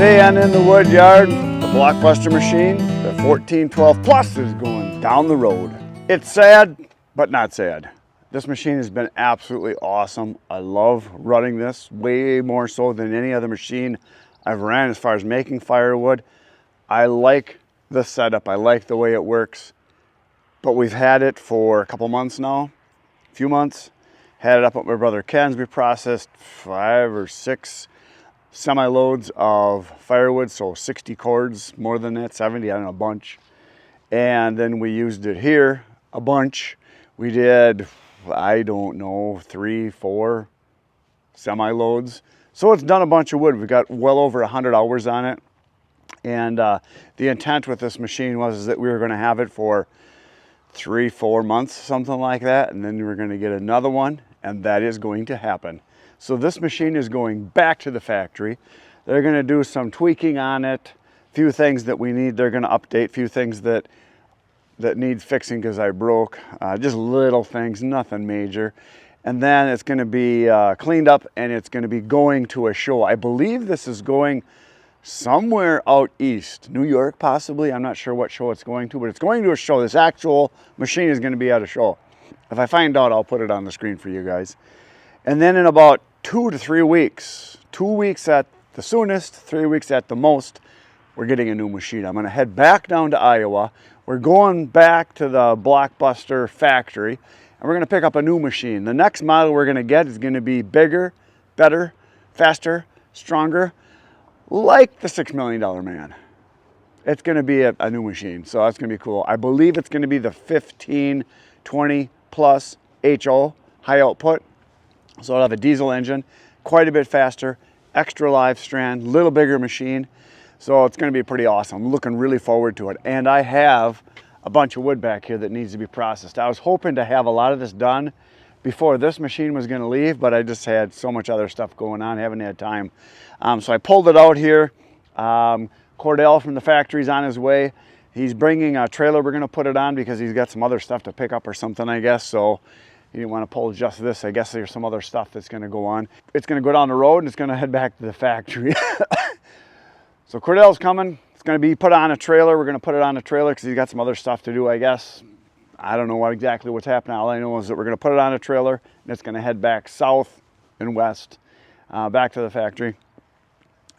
Today on In the Woodyard, the Blockbuster machine, the 1412 Plus is going down the road. It's sad, but not sad. This machine has been absolutely awesome. I love running this way more so than any other machine I've ran as far as making firewood. I like the setup. I like the way it works. But we've had it for a couple months now, a few months. Had it up at my brother Ken's. We processed 5 or 6 semi-loads of firewood, so 60 cords, more than that, 70, I don't know, a bunch. And then we used it here a bunch. We did, I don't know, 3, 4 semi-loads. So it's done a bunch of wood. We've got well over 100 hours on it. And the intent with this machine was that we were going to have it for 3, 4 months, something like that. And then we were going to get another one, and that is going to happen. So this machine is going back to the factory. They're going to do some tweaking on it, a few things that we need. They're going to update a few things that need fixing because I broke, just little things, nothing major. And then it's going to be cleaned up, and it's going to be going to a show. I believe this is going somewhere out east, New York possibly. I'm not sure what show it's going to, but it's going to a show. This actual machine is going to be at a show. If I find out, I'll put it on the screen for you guys. And then in about 2 to 3 weeks, 2 weeks at the soonest, 3 weeks at the most, we're getting a new machine. I'm going to head back down to Iowa. We're going back to the Blockbuster factory, and we're going to pick up a new machine. The next model we're going to get is going to be bigger, better, faster, stronger, like the $6 Million Man. It's going to be a new machine, so that's going to be cool. I believe it's going to be the 1520 plus HO, high output. So it'll have a diesel engine, quite a bit faster, extra live strand, little bigger machine. So it's going to be pretty awesome. I'm looking really forward to it. And I have a bunch of wood back here that needs to be processed. I was hoping to have a lot of this done before this machine was going to leave, but I just had so much other stuff going on, haven't had time. So I pulled it out here. Cordell from the factory's on his way. He's bringing a trailer we're going to put it on because he's got some other stuff to pick up or something, I guess. So he didn't want to pull just this. I guess there's some other stuff that's going to go on. It's going to go down the road and it's going to head back to the factory. So Cordell's coming. It's going to be put on a trailer. We're going to put it on a trailer because he's got some other stuff to do, I guess. I don't know exactly what's happening. All I know is that we're going to put it on a trailer and it's going to head back south and west, back to the factory.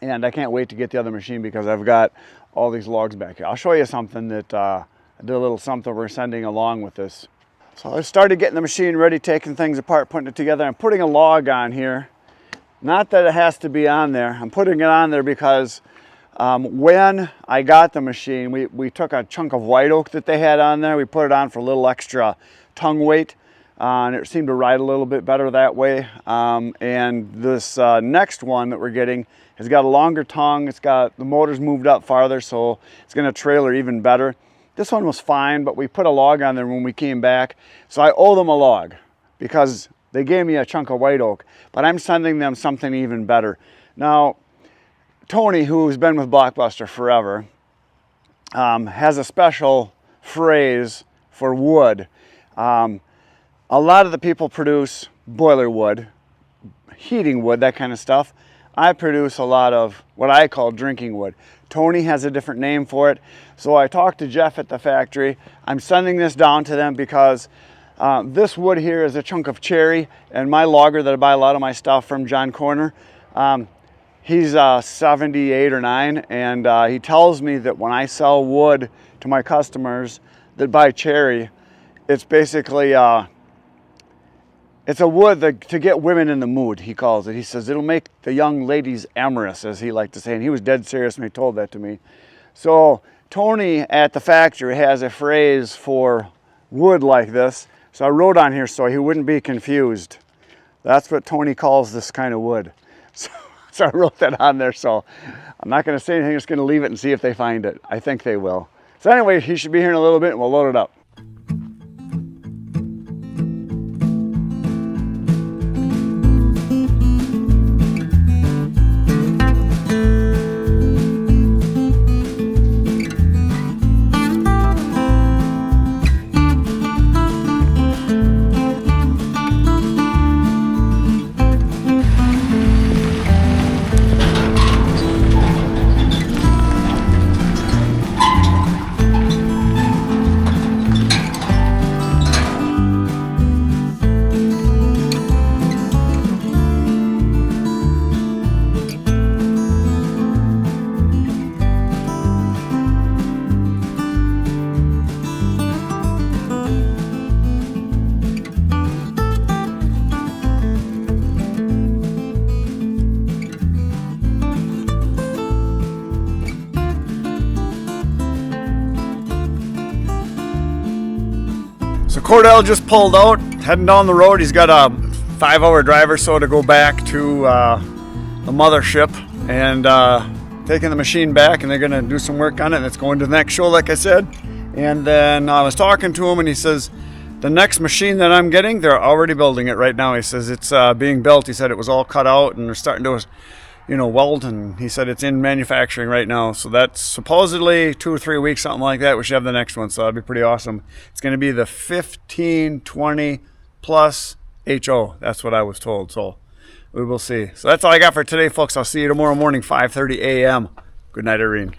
And I can't wait to get the other machine because I've got all these logs back here. I'll show you something that I did a little something we're sending along with this. So I started getting the machine ready, taking things apart, putting it together. I'm putting a log on here. Not that it has to be on there. I'm putting it on there because when I got the machine, we took a chunk of white oak that they had on there. We put it on for a little extra tongue weight, and it seemed to ride a little bit better that way. And this next one that we're getting has got a longer tongue. It's got the motors moved up farther, so it's going to trailer even better. This one was fine, but we put a log on there when we came back. So I owe them a log because they gave me a chunk of white oak, but I'm sending them something even better. Now, Tony, who's been with Blockbuster forever, has a special phrase for wood. A lot of the people produce boiler wood, heating wood, that kind of stuff. I produce a lot of what I call drinking wood. Tony has a different name for it. So I talked to Jeff at the factory. I'm sending this down to them because this wood here is a chunk of cherry, and my logger that I buy a lot of my stuff from, John Corner, he's 78 or 9, and he tells me that when I sell wood to my customers that buy cherry, it's basically it's a wood to get women in the mood, he calls it. He says it'll make the young ladies amorous, as he liked to say, and he was dead serious when he told that to me. So Tony at the factory has a phrase for wood like this, so I wrote on here so he wouldn't be confused. That's what Tony calls this kind of wood. So I wrote that on there, so I'm not going to say anything, I'm just going to leave it and see if they find it. I think they will. So anyway, he should be here in a little bit and we'll load it up. Cordell just pulled out, heading down the road. He's got a 5-hour drive or so to go back to the mothership and taking the machine back, and they're going to do some work on it, and it's going to the next show, like I said. And then I was talking to him, and he says, the next machine that I'm getting, they're already building it right now. He says it's being built. He said it was all cut out, and they're starting to, weld, and he said it's in manufacturing right now. So that's supposedly 2 or 3 weeks, something like that. We should have the next one, so that'd be pretty awesome. It's going to be the 1520 plus HO. That's what I was told, so we will see. So that's all I got for today, folks. I'll see you tomorrow morning, 5:30 a.m. Good night, Irene.